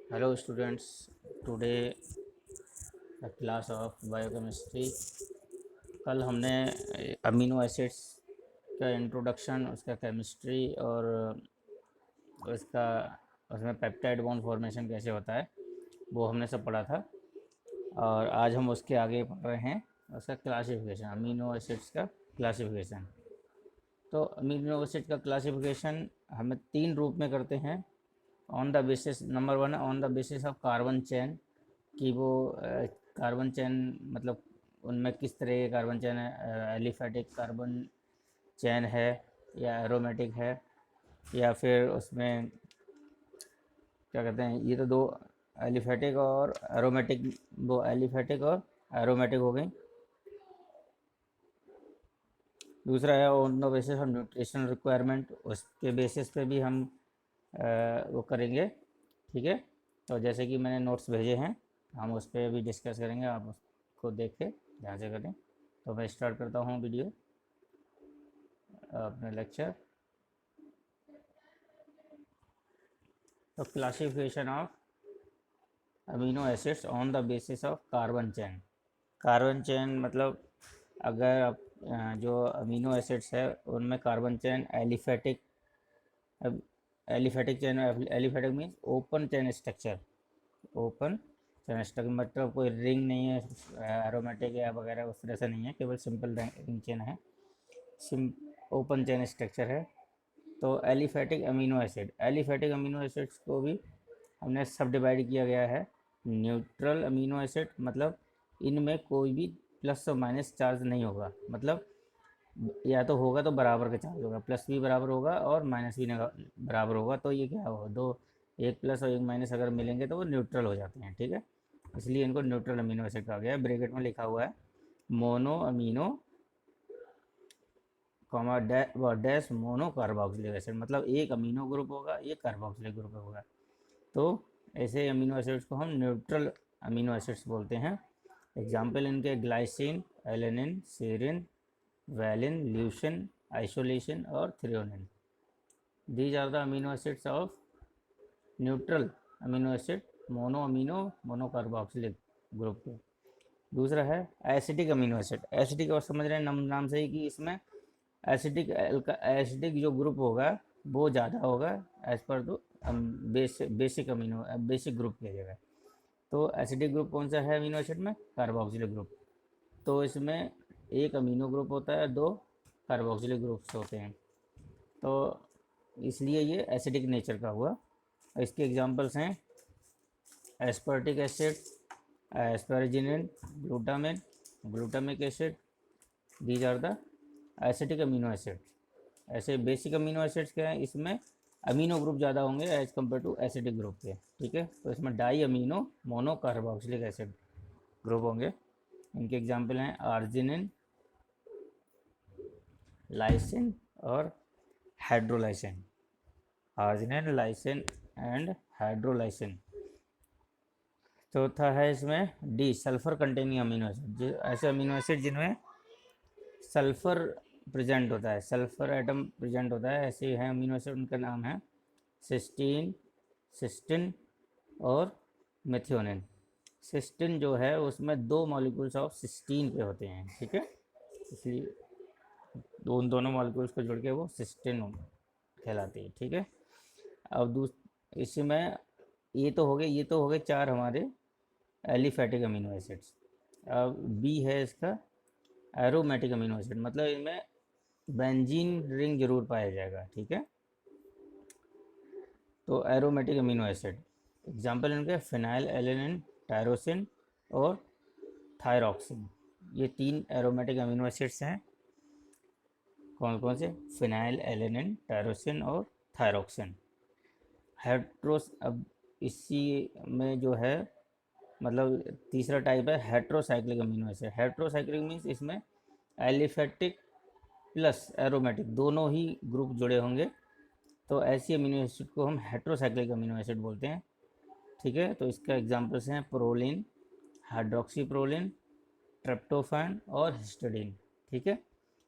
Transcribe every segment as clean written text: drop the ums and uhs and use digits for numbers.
Hello students, today the class of biochemistry। कल हमने amino acids का इंट्रोडक्शन, उसका केमिस्ट्री और उसका उसमें पेप्टाइड बॉन्ड फॉर्मेशन कैसे होता है वो हमने सब पढ़ा था। और आज हम उसके आगे पढ़ रहे हैं उसका क्लासिफिकेशन, अमीनो एसिड्स का क्लासिफिकेशन। तो अमीनो एसिड का क्लासिफिकेशन हमें तीन रूप में करते हैं। On the basis, number one है on the basis of carbon chain, कि वो कार्बन चेन मतलब उनमें किस तरह के कार्बन चेन है, एलिफेटिक कार्बन चेन है या एरोमेटिक है, या फिर उसमें क्या कहते हैं, ये तो दो एलिफेटिक और एरोमेटिक, वो एलिफेटिक और एरोमेटिक हो गई। दूसरा है on the basis of nutrition requirement, उसके बेसिस पे भी हम वो करेंगे। ठीक है, तो जैसे कि मैंने नोट्स भेजे हैं, हम उस पर भी डिस्कस करेंगे, आप उसको देख के ध्यान से करें। तो मैं स्टार्ट करता हूँ वीडियो, अपने लेक्चर। तो classification of amino acids on the basis of carbon chain. Carbon chain मतलब अगर आप जो अमीनो एसिड्स है उनमें carbon chain aliphatic, aliphatic chain, aliphatic means open chain structure, open chain structure मतलब कोई रिंग नहीं है, एरोमेटिक या वगैरह उस तरह से नहीं है, केवल सिंपल रिंग चेन है, सिम ओपन चेन स्ट्रक्चर है। तो aliphatic amino acid, aliphatic amino acids को भी हमने सब डिवाइड किया गया है। न्यूट्रल अमीनो एसिड मतलब इनमें कोई भी प्लस और माइनस चार्ज नहीं होगा, मतलब या तो होगा तो बराबर का चार्ज होगा, प्लस भी बराबर होगा और माइनस भी बराबर होगा। तो ये क्या होगा, दो, एक प्लस और एक माइनस अगर मिलेंगे तो वो न्यूट्रल हो जाते हैं। ठीक है, इसलिए इनको न्यूट्रल अमीनो एसिड कहा गया है। ब्रैकेट में लिखा हुआ है mono amino comma dash mono carboxylic acid, मतलब एक अमीनो ग्रुप होगा, एक कार्बोक्सिलिक ग्रुप होगा। तो ऐसे अमीनो एसिड्स को हम न्यूट्रल अमीनो एसिड्स बोलते हैं। एग्जाम्पल इनके glycine, alanine, serine, valine, leucine, isoleucine और threonine. These are the amino acids of neutral amino acid, mono amino mono carboxylic group के। दूसरा है एसिडिक अमीनो एसिड। एसिडिक और समझ रहे हैं नाम नाम से ही कि इसमें एसिडिक, एसिडिक जो ग्रुप होगा वो ज़्यादा होगा एज पर तो बेसिक अमीनो बेसिक ग्रुप की जगह। तो एसिडिक ग्रुप कौन सा है अमीनो एसिड में, कार्बोक्सिलिक ग्रुप। तो इसमें एक अमीनो ग्रुप होता है, दो कार्बोक्सिलिक ग्रुप्स होते हैं, तो इसलिए ये एसिडिक नेचर का हुआ। इसके एग्जांपल्स हैं aspartic acid, asparagine, glutamine, glutamic acid. These are the acidic amino acid. ऐसे बेसिक अमीनो एसिड्स क्या हैं, इसमें अमीनो ग्रुप ज़्यादा होंगे as compare to acidic group के। ठीक है, तो इसमें di amino mono carboxylic acid group होंगे। इनके एग्जांपल हैं आर्जिनिन, लाइसिन और hydroxylysine. Arginine, lysine and hydroxylysine. चौथा है इसमें D, sulphur containing amino acid. ऐसे अमीनो एसिड जिनमें सल्फर प्रेजेंट होता है, सल्फर एटम प्रेजेंट होता है, ऐसे हैं अमीनो एसिड। उनका नाम है सिस्टीन, सिस्टिन और मेथियोनिन। सिस्टिन जो है उसमें दो मॉलिक्यूल्स ऑफ सिस्टीन के होते हैं। ठीक है, इसलिए दोनों मॉलिक्यूल्स को जोड़ के वो सिस्टिन कहलाती है। ठीक है, अब इसमें ये तो हो गए चार हमारे एलिफेटिक अमीनो एसिड्स। अब बी है इसका एरोमेटिक अमीनो एसिड, मतलब इनमें बेंजीन रिंग जरूर पाया जाएगा। ठीक है, तो एरोमेटिक अमीनो एसिड एग्जाम्पल इनके फिनाइल एलेनिन, टायरोसिन और थायरॉक्सिन। ये तीन एरोमेटिक अमीनो एसिड्स हैं। कौन कौन से, फिनाइल एलेनिन, टायरोसिन और थायरॉक्सिन। हेट्रोस, अब इसी में जो है मतलब तीसरा टाइप है heterocyclic amino acid. Heterocyclic means इसमें एलिफेटिक प्लस एरोमेटिक दोनों ही ग्रुप जुड़े होंगे, तो ऐसी अमीनो एसिड को हम हेट्रोसाइक्लिक अमीनो एसिड बोलते हैं। ठीक है, तो इसका एग्जांपल्स हैं प्रोलिन, हाइड्रोक्सी प्रोलिन, ट्रिप्टोफैन और हिस्टिडीन। ठीक है,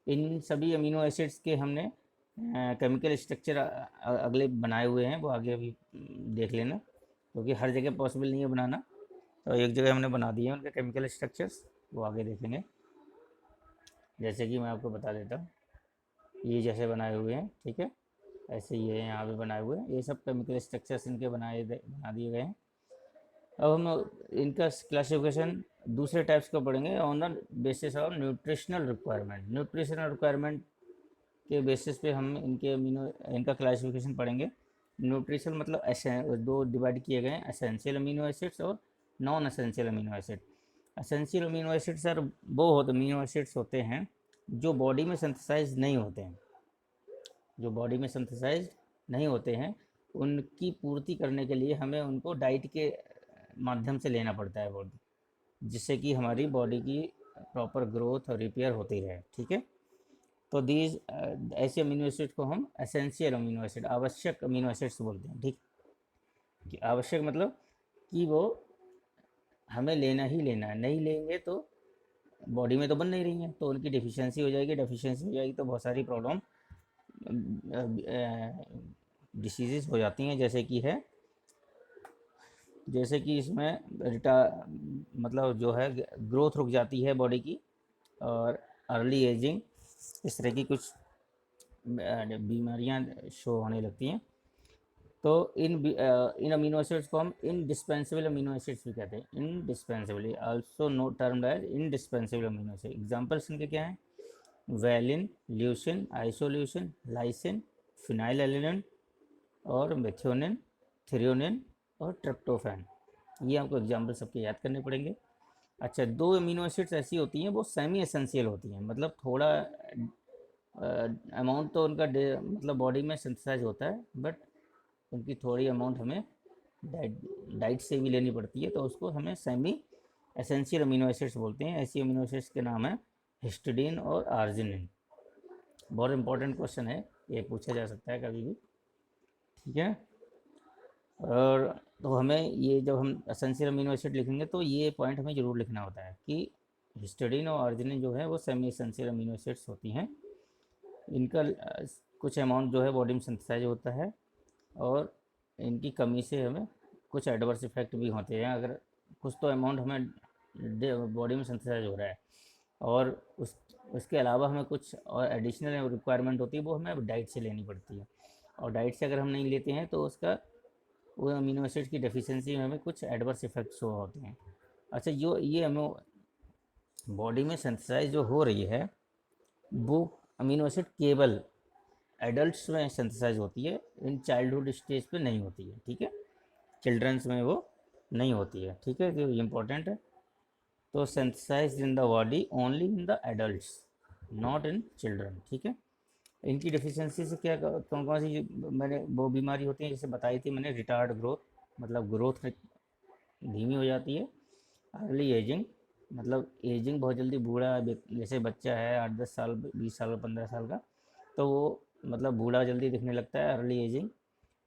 इन सभी अमीनो एसिड्स के हमने केमिकल स्ट्रक्चर अगले बनाए हुए हैं, वो आगे अभी देख लेना। क्योंकि हर जगह पॉसिबल नहीं है बनाना, तो एक जगह हमने बना दिए उनके केमिकल स्ट्रक्चर्स, वो आगे देखेंगे। जैसे कि मैं आपको बता देता हूँ, ये जैसे बनाए हुए हैं, ठीक है, ऐसे ये यहाँ पे बनाए हुए हैं, ये सब केमिकल स्ट्रक्चर्स इनके बना दिए गए हैं। अब हम इनका क्लासिफिकेशन दूसरे टाइप्स का पढ़ेंगे on the basis of nutritional requirement. Nutritional requirement के बेसिस पे हम इनका क्लासिफिकेशन पढ़ेंगे। न्यूट्रिशन मतलब दो डिवाइड किए गए हैं, एसेंशियल अमीनो एसिड्स और non essential amino acid. Essential amino acids sir वो होते अमीनो एसिड्स होते हैं जो बॉडी में सिंथेसाइज नहीं होते हैं, जो बॉडी में सिंथेसाइज नहीं होते हैं, उनकी पूर्ति करने के लिए हमें उनको डाइट के माध्यम से लेना पड़ता है बॉडी, जिससे कि हमारी बॉडी की प्रॉपर ग्रोथ और रिपेयर होती रहे, ठीक है। तो दीज ऐसे अमीनो एसिड को हम एसेंशियल अमीनो एसिड, आवश्यक अमीनो एसिड्स बोलते हैं, ठीक। कि आवश्यक मतलब कि वो हमें लेना ही लेना है, नहीं लेंगे तो बॉडी में तो बन नहीं रही हैं, तो उनकी डिफिशियंसी हो जाएगी, डिफिशियंसी हो जाएगी तो बहुत सारी प्रॉब्लम डिसीज़ हो जाती हैं, जैसे कि इसमें मतलब जो है ग्रोथ रुक जाती है बॉडी की, और अर्ली एजिंग, इस तरह की कुछ बीमारियां शो होने लगती हैं। तो इन अमीनो एसिड्स को हम इनडिस्पेंसेबल अमीनो एसिड्स भी कहते हैं, indispensable, also known termed as indispensable amino acid. Examples इनके क्या हैं? Valine, leucine, isoleucine, lysine, phenylalanine और मेथियोनिन, थ्रियोनिन और ट्रिप्टोफैन। ये आपको एग्जाम्पल सबके याद करने पड़ेंगे। अच्छा, दो अमीनो एसिड्स ऐसी होती हैं वो सेमी एसेंशियल होती हैं, मतलब थोड़ा अमाउंट तो उनका मतलब बॉडी में सिंथेसाइज होता है, बट उनकी थोड़ी अमाउंट हमें डाइट से भी लेनी पड़ती है, तो उसको हमें सेमी एसेंशियल अमीनो एसिड्स बोलते हैं। ऐसी अमीनो एसिड्स के नाम है हिस्टिडीन और आर्जिनिन। बहुत इंपॉर्टेंट क्वेश्चन है, ये पूछा जा सकता है कभी भी, ठीक है। और तो हमें ये जब हम एसेंशियल अमीनो एसिड लिखेंगे तो ये पॉइंट हमें ज़रूर लिखना होता है कि हिस्टिडीन और आर्जिनिन जो है वो सेमी एसेंशियल अमीनो एसिड्स होती हैं। इनका कुछ अमाउंट जो है बॉडी में सिंथेसाइज होता है, और इनकी कमी से हमें कुछ एडवर्स इफेक्ट भी होते हैं। अगर कुछ तो अमाउंट हमें बॉडी में सिंथेसाइज हो रहा है, और उसके अलावा हमें कुछ और एडिशनल रिक्वायरमेंट होती है, वो हमें डाइट से लेनी पड़ती है, और डाइट से अगर हम नहीं लेते हैं तो उसका वो अमीनो एसिड की डेफिशिएंसी में हमें कुछ एडवर्स इफेक्ट्स होते हैं। अच्छा, जो ये हमें बॉडी में सिंथेसाइज जो हो रही है वो अमीनो एसिड केवल एडल्ट्स में सिंथेसाइज होती है, इन चाइल्डहुड स्टेज पे नहीं होती है, ठीक है। चिल्ड्रंस में वो नहीं होती है, ठीक है, तो ये इंपॉर्टेंट है। तो synthesize in the body only in the adults, not in children, ठीक है। इनकी डिफिशियंसी से क्या कौन कौन सी मैंने वो बीमारी होती है जैसे बताई थी मैंने, रिटार्ड ग्रोथ, मतलब ग्रोथ धीमी हो जाती है। अर्ली एजिंग, मतलब एजिंग बहुत जल्दी, बूढ़ा जैसे बच्चा है 8-10 साल, 20 साल, 15 साल का, तो वो मतलब बूढ़ा जल्दी दिखने लगता है, अर्ली एजिंग।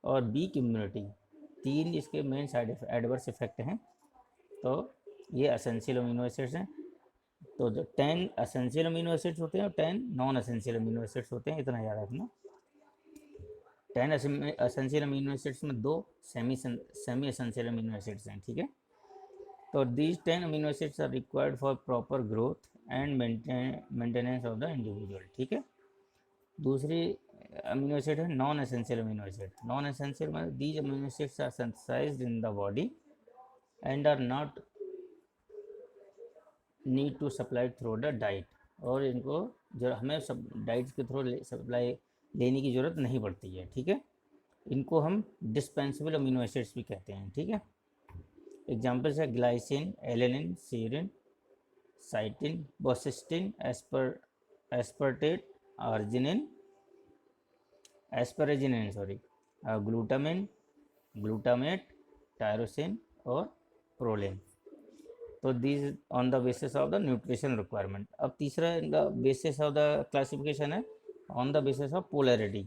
और वीक इम्यूनिटी, तीन इसके मेन साइड एडवर्स इफेक्ट हैं। तो ये एसेंशियल अमीनो एसिड्स हैं। तो जो 10 एसेंशियल अमीनो एसिड्स होते हैं और 10 नॉन एसेंशियल अमीनो एसिड्स होते हैं, इतना याद रखना। 10 एसेंशियल अमीनो एसिड्स में 2 सेमी एसेंशियल अमीनो एसिड्स हैं, ठीक है। तो these 10 amino acids are required for proper growth and maintenance of the individual, ठीक है। दूसरी अमीनो एसिड है non essential amino acid. Non essential मतलब these amino acids are synthesised in the body and are not need to supply through the diet, और इनको जो हमें सब डाइट के थ्रू सप्लाई लेने की ज़रूरत नहीं पड़ती है, ठीक है। इनको हम डिस्पेंसेबल अमीनो एसिड्स भी कहते हैं, ठीक है। एग्जाम्पल्स है glycine, alanine, serine, cysteine, cystine, aspartate, arginine, asparagine sorry, glutamine, glutamate, tyrosine और प्रोलिन। तो these on the basis of the nutrition requirement. अब तीसरा इनका बेसिस ऑफ द क्लासिफिकेशन है on the basis of polarity.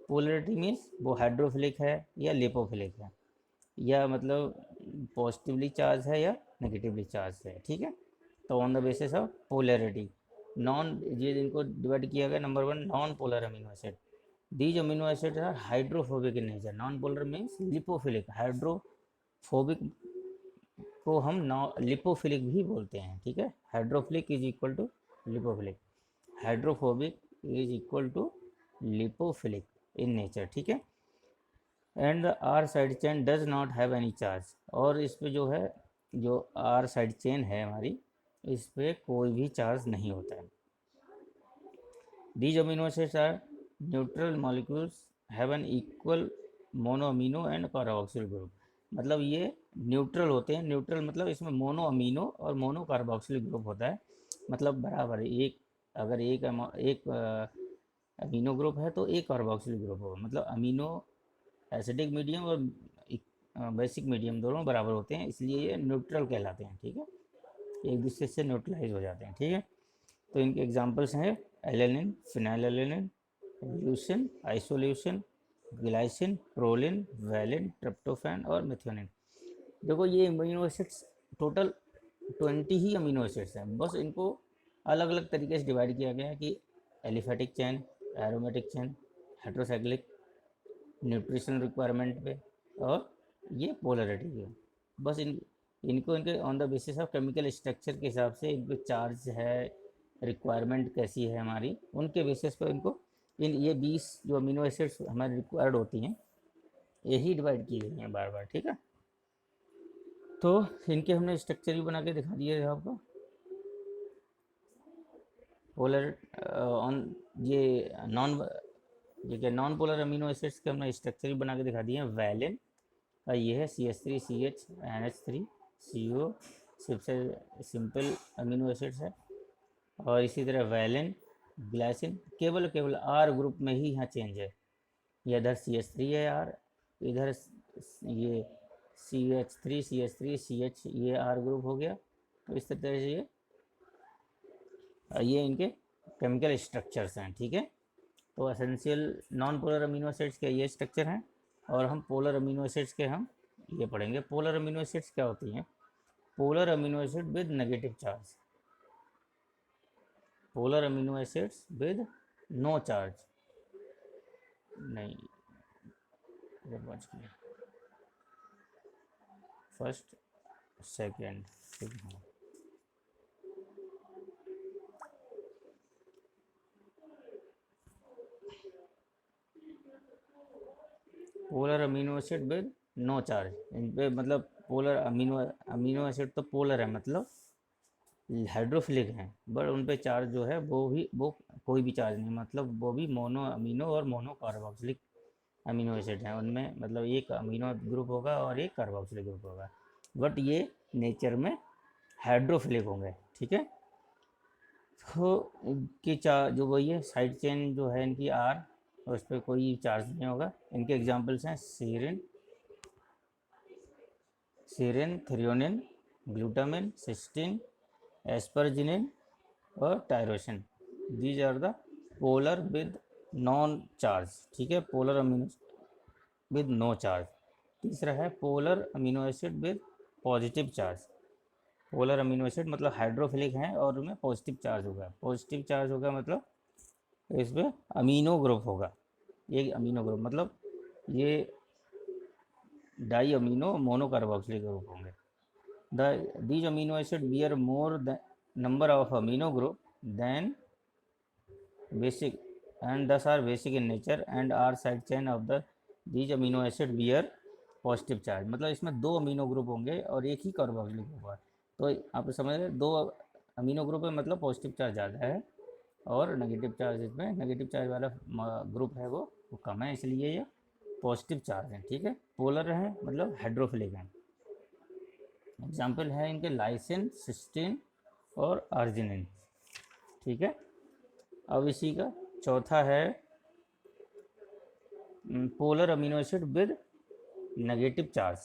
Polarity means वो hydrophilic है या lipophilic है, या मतलब पॉजिटिवली चार्ज है या नेगेटिवली चार्ज है, ठीक है। तो on the basis of polarity, ये इनको डिवाइड किया गया। Number 1 non polar amino acid. These amino acid are hydrophobic in nature. Non polar means lipophilic, hydrophobic को हम लिपोफिलिक भी बोलते हैं, ठीक है। Hydrophilic is equal to lipophilic, hydrophobic is equal to lipophilic in nature, ठीक है। And the R side chain does not have any charge, और इस पे जो है, जो आर साइड चेन है हमारी, इस पे कोई भी चार्ज नहीं होता है। These amino acids are neutral molecules have an equal mono amino and carboxyl group, मतलब ये न्यूट्रल होते हैं। न्यूट्रल मतलब इसमें मोनो अमीनो और मोनो कार्बोक्सिल ग्रुप होता है, मतलब बराबर एक, अगर एक अमीनो ग्रुप है तो एक कार्बोक्सिल ग्रुप होगा, मतलब अमीनो एसिडिक मीडियम और बेसिक मीडियम दोनों बराबर होते हैं, इसलिए ये न्यूट्रल कहलाते हैं, ठीक है। एक दूसरे से न्यूट्रलाइज हो जाते हैं, ठीक है। तो इनके एग्जांपल्स हैं alanine, phenyl alanine, leucine, isoleucine, glycine, proline, valine, tryptophan और मेथियोनिन। देखो ये अमीनो एसिड्स टोटल 20 ही अमीनो एसिड्स हैं, बस इनको अलग अलग तरीके से डिवाइड किया गया है कि aliphatic chain, aromatic chain, heterocyclic, nutrition requirement पे, और ये पोलरिटी पे। बस इनको इनके on the basis of chemical structure के हिसाब से इनको चार्ज है, रिक्वायरमेंट कैसी है हमारी, उनके बेसिस पर इनको ये 20 जो अमीनो एसिड्स हमारी रिक्वायर्ड होती हैं, यही डिवाइड की गई हैं बार बार, ठीक है। तो इनके हमने स्ट्रक्चर भी बना के दिखा दिए है आपको। पोलर ऑन ये क्या नॉन पोलर अमीनो एसिड्स के हमने स्ट्रक्चर भी बना के दिखा दिए हैं। वैलिन का ये है CH3CH NH3CO, सबसे सिंपल अमीनो एसिड्स है। और इसी तरह वैलिन, ग्लाइसिन, केवल आर ग्रुप में ही यहाँ चेंज है, ये इधर CH3 है आर, इधर ये CH3 CH ये आर ग्रुप हो गया। तो इस तरह से ये इनके केमिकल स्ट्रक्चर्स हैं, ठीक है। तो essential non polar amino acids के ये स्ट्रक्चर हैं, और हम पोलर अमीनो एसिड्स के हम ये पढ़ेंगे। पोलर अमीनो एसिड्स क्या होती हैं? Polar amino acid with negative charge, polar amino acids with no charge, नहीं first second, polar amino acid with no charge, इन पे मतलब पोलर अमीनो एसिड तो पोलर है, मतलब हाइड्रोफिलिक हैं, बट उन पे चार्ज जो है वो कोई भी चार्ज नहीं, मतलब वो भी मोनो अमीनो और मोनो कार्बोक्सिलिक अमीनो एसिड हैं। उनमें मतलब एक अमीनो ग्रुप होगा और एक कार्बोक्सिलिक ग्रुप होगा, बट ये नेचर में हाइड्रोफिलिक होंगे, ठीक है। तो इनकी जो वही है साइड चेन जो है इनकी आर, उस पर कोई चार्ज नहीं होगा। इनके एग्जांपल्स हैं serine, threonine, glutamine, cysteine, asparagine और tyrosine. These are the polar with non charge, ठीक है, polar amino with no charge. तीसरा है polar amino acid with positive charge. Polar amino acid मतलब हाइड्रोफिलिक हैं और उनमें पॉजिटिव चार्ज होगा। पॉजिटिव चार्ज होगा मतलब इसमें अमीनो ग्रुप होगा, ये अमीनो ग्रुप मतलब ये डाई अमीनो मोनोकार्बोक्सिलिक ग्रुप होंगे। These amino acids bear more number of amino group than basic and thus are basic in nature and are side chain of these amino acid bear positive charge, मतलब इसमें 2 amino group होंगे और एक ही carboxylic group होगा। तो आप समझ रहे 2 अमीनो ग्रुप है मतलब पॉजिटिव चार्ज ज़्यादा है, और नेगेटिव चार्ज इसमें नेगेटिव चार्ज वाला ग्रुप है वो कम है, इसलिए ये पॉजिटिव चार्ज है, ठीक है। पोलर है मतलब हाइड्रोफिलिक है। एग्जाम्पल है इनके लाइसिन, सिस्टीन और आर्जिनिन, ठीक है। अब इसी का चौथा है polar amino acid with negative charge.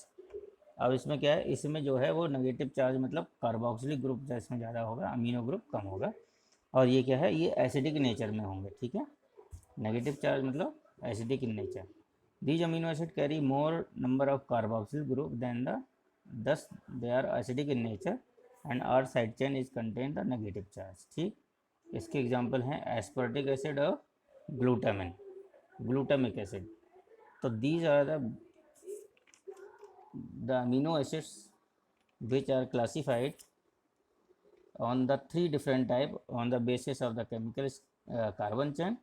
अब इसमें क्या है, इसमें जो है वो नेगेटिव चार्ज मतलब कार्बोक्सिलिक ग्रुप इसमें ज़्यादा होगा, अमीनो ग्रुप कम होगा, और ये क्या है, ये एसिडिक नेचर में होंगे, ठीक है। नेगेटिव चार्ज मतलब acidic in nature. These amino acid carry more number of carboxyl group than thus they are acidic in nature and our side chain is contain the negative charge, ठीक। इसके example हैं aspartic acid और glutamic acid. तो these are the the amino acids which are classified on the three different type on the basis of the chemical carbon chain,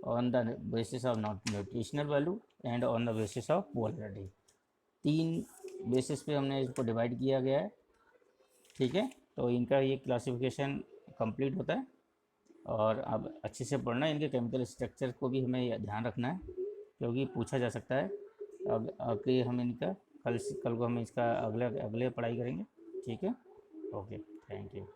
on the basis of not nutritional value and on the basis of polarity। तीन basis पे हमने इसको divide किया गया है, ठीक है। तो इनका ये क्लासिफिकेशन कंप्लीट होता है और अब अच्छे से पढ़ना, इनके केमिकल स्ट्रक्चर को भी हमें ध्यान रखना है क्योंकि पूछा जा सकता है। अब आगे हम इनका कल को हम इसका अगले पढ़ाई करेंगे, ठीक है। Okay, thank you.